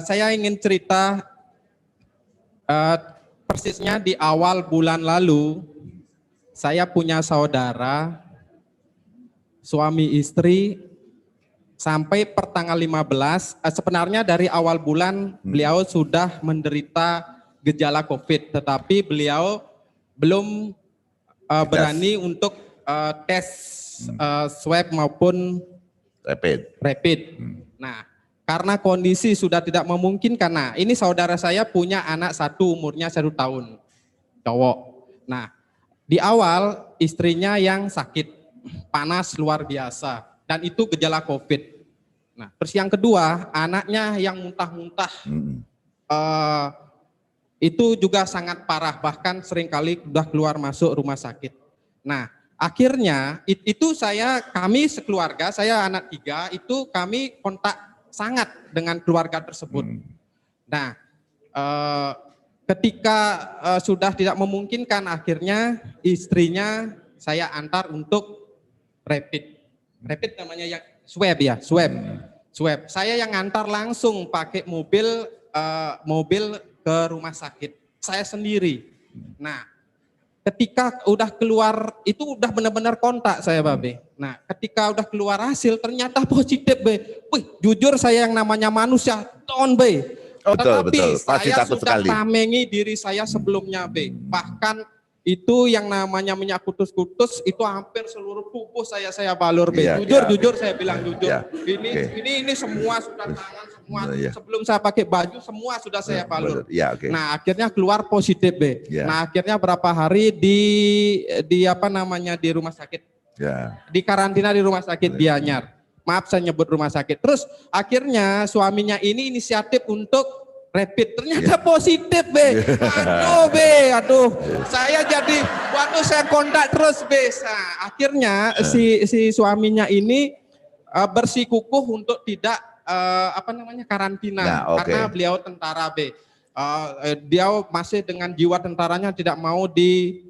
Saya ingin cerita persisnya di awal bulan lalu, saya punya saudara, suami istri, sampai pertanggal 15, sebenarnya dari awal bulan beliau sudah menderita gejala COVID, tetapi beliau belum berani untuk tes swab maupun rapid. Nah, karena kondisi sudah tidak memungkinkan. Nah, ini saudara saya punya anak satu, umurnya 1 tahun, cowok. Nah, di awal istrinya yang sakit, panas luar biasa, dan itu gejala COVID. Nah, terus yang kedua, anaknya yang muntah-muntah, itu juga sangat parah, bahkan seringkali sudah keluar masuk rumah sakit. Nah, akhirnya itu kami sekeluarga, saya anak 3, itu kami kontak sangat dengan keluarga tersebut. Nah, ketika sudah tidak memungkinkan, akhirnya istrinya saya antar untuk rapid namanya yang swab ya, swab. Saya yang antar langsung pakai mobil ke rumah sakit, saya sendiri. Nah, ketika udah keluar, itu udah benar-benar kontak saya, Babe. Nah, ketika udah keluar hasil, ternyata positif, Be. Wih, jujur saya yang namanya manusia, down, Be. Tetapi Pasti saya takut sudah sekali. tamengi diri saya sebelumnya, Be. Bahkan itu yang namanya minyak kutus-kutus, itu hampir seluruh tubuh saya balur, Be. Jujur saya bilang jujur. Ini semua sudah tangan, semua sebelum saya pakai baju semua sudah saya balur. Nah, akhirnya keluar positif, Be. Nah, akhirnya berapa hari di rumah sakit. Di karantina di rumah sakit Gianyar. Maaf saya nyebut rumah sakit. Terus akhirnya suaminya ini inisiatif untuk rapid, ternyata positif, Be. Aduh, saya jadi, saya kontak terus, Be. Nah, akhirnya si suaminya ini bersikukuh untuk tidak karantina, karena beliau tentara, Be. Dia masih dengan jiwa tentaranya tidak mau di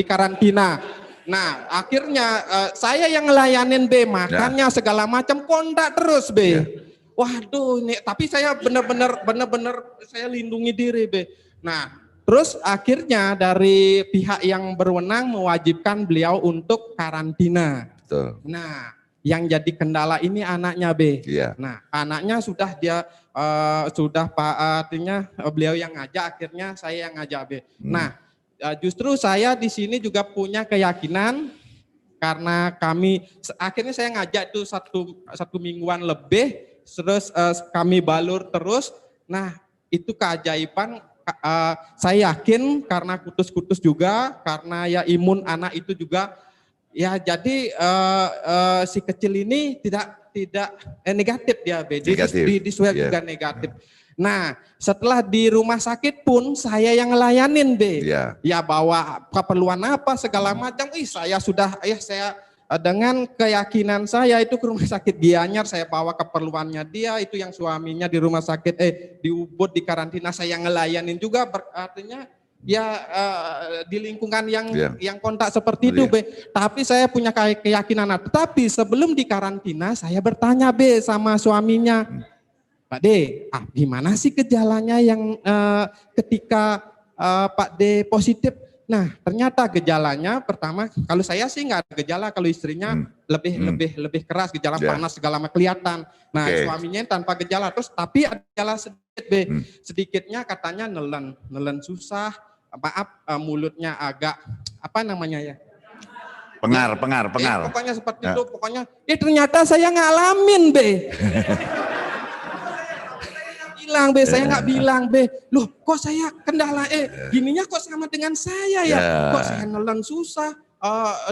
karantina. Nah, akhirnya saya yang ngelayanin, Be, makannya segala macam, kontak terus, Be. Waduh, ini tapi saya benar-benar saya lindungi diri, Be. Nah, terus akhirnya dari pihak yang berwenang mewajibkan beliau untuk karantina. Betul. Nah, yang jadi kendala ini anaknya, Be. Nah, anaknya sudah artinya beliau yang ngajak, akhirnya saya yang ngajak, Be. Nah, justru saya di sini juga punya keyakinan, karena akhirnya saya ngajak itu satu mingguan lebih. Terus kami balur terus. Nah, itu keajaiban. Saya yakin karena kutus-kutus juga, karena ya imun anak itu juga. Ya, jadi si kecil ini tidak negatif dia, Be. Di swab juga negatif. Nah, setelah di rumah sakit pun saya yang ngelayanin, Be. Ya, bawa keperluan apa segala macam. Saya dengan keyakinan saya itu ke rumah sakit Gianyar, saya bawa keperluannya dia, itu yang suaminya di rumah sakit di Ubud di karantina, saya ngelayanin juga, artinya di lingkungan yang kontak seperti itu, Be. Tapi saya punya keyakinan. Tetapi sebelum di karantina saya bertanya, Be, sama suaminya, Pak D, gimana sih gejalanya yang ketika Pak D positif? Nah, ternyata gejalanya pertama, kalau saya sih nggak ada gejala, kalau istrinya lebih keras, gejala panas segala macam kelihatan. Nah, suaminya tanpa gejala, terus tapi ada gejala sedikit, Be. Sedikitnya katanya nelen susah, mulutnya agak pengar. Pokoknya seperti itu, ternyata saya ngalamin, Be. Saya nggak bilang, Be. Loh, kok saya kendala gininya kok sama dengan saya ya? Kok saya nelen susah?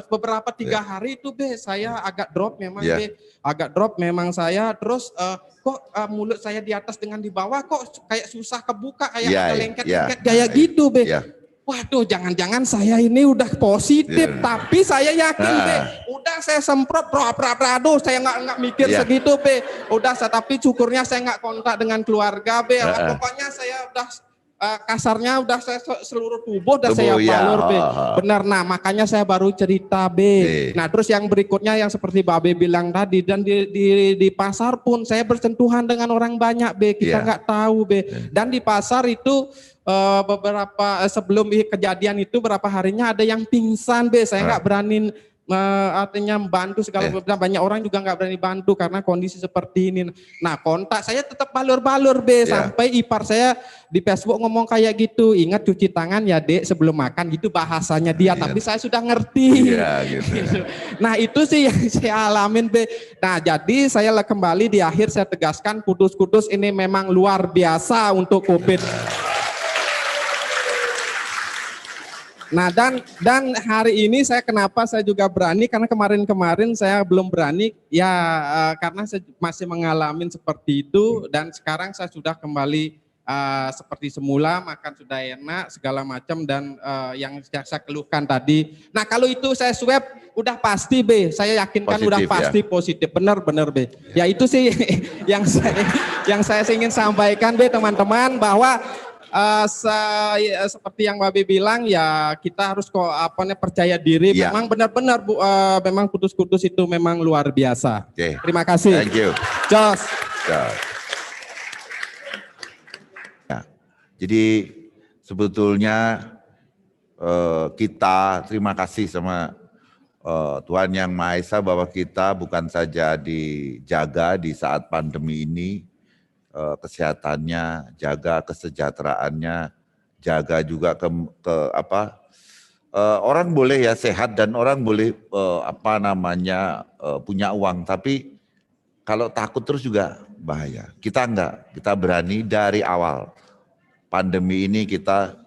Beberapa 3 hari itu, Be, saya agak drop memang, Be. Agak drop memang saya. Terus kok mulut saya di atas dengan di bawah kok kayak susah kebuka, kayak ada lengket-lengket kayak gitu, Be. Waduh, jangan-jangan saya ini udah positif, tapi saya yakin, Be. Udah saya semprot, aduh, saya nggak mikir segitu, Be. Udah, tapi syukurnya saya nggak kontak dengan keluarga, Be. Pokoknya saya udah kasarnya udah saya seluruh tubuh udah saya ya. balur be. Benar, nah makanya saya baru cerita be. Nah terus yang berikutnya yang seperti Babe bilang tadi, dan di pasar pun saya bersentuhan dengan orang banyak be, kita nggak tahu be. Dan di pasar itu beberapa sebelum kejadian itu berapa harinya ada yang pingsan be, saya nggak berani artinya bantu segala banyak orang juga nggak berani bantu karena kondisi seperti ini. Nah kontak saya tetap balur-balur be, sampai ipar saya di Facebook ngomong kayak gitu, ingat cuci tangan ya dek sebelum makan, gitu bahasanya dia, tapi saya sudah ngerti. Gitu. Nah itu sih yang saya alamin be. Nah jadi saya kembali di akhir saya tegaskan, Kudus ini memang luar biasa untuk COVID. Nah dan hari ini saya kenapa saya juga berani, karena kemarin saya belum berani ya, karena saya masih mengalami seperti itu, dan sekarang saya sudah kembali seperti semula, makan sudah enak segala macam, dan yang saya keluhkan tadi. Nah kalau itu saya swab udah pasti be, saya yakinkan positif, udah pasti positif, benar be. Ya itu sih yang saya ingin sampaikan be teman-teman, bahwa seperti yang Babe bilang ya, kita harus percaya diri. Memang benar-benar memang Kudus itu memang luar biasa. Terima kasih. Thank you. Jos. Ya, jadi sebetulnya kita terima kasih sama Tuhan Yang Maha Esa, bahwa kita bukan saja dijaga di saat pandemi ini, kesehatannya, jaga kesejahteraannya, jaga juga orang boleh ya sehat, dan orang boleh punya uang, tapi kalau takut terus juga bahaya. Kita enggak, kita berani dari awal pandemi ini, kita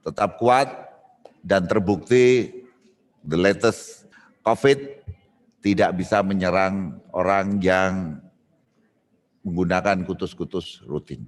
tetap kuat, dan terbukti the latest COVID tidak bisa menyerang orang yang menggunakan kutus-kutus rutin.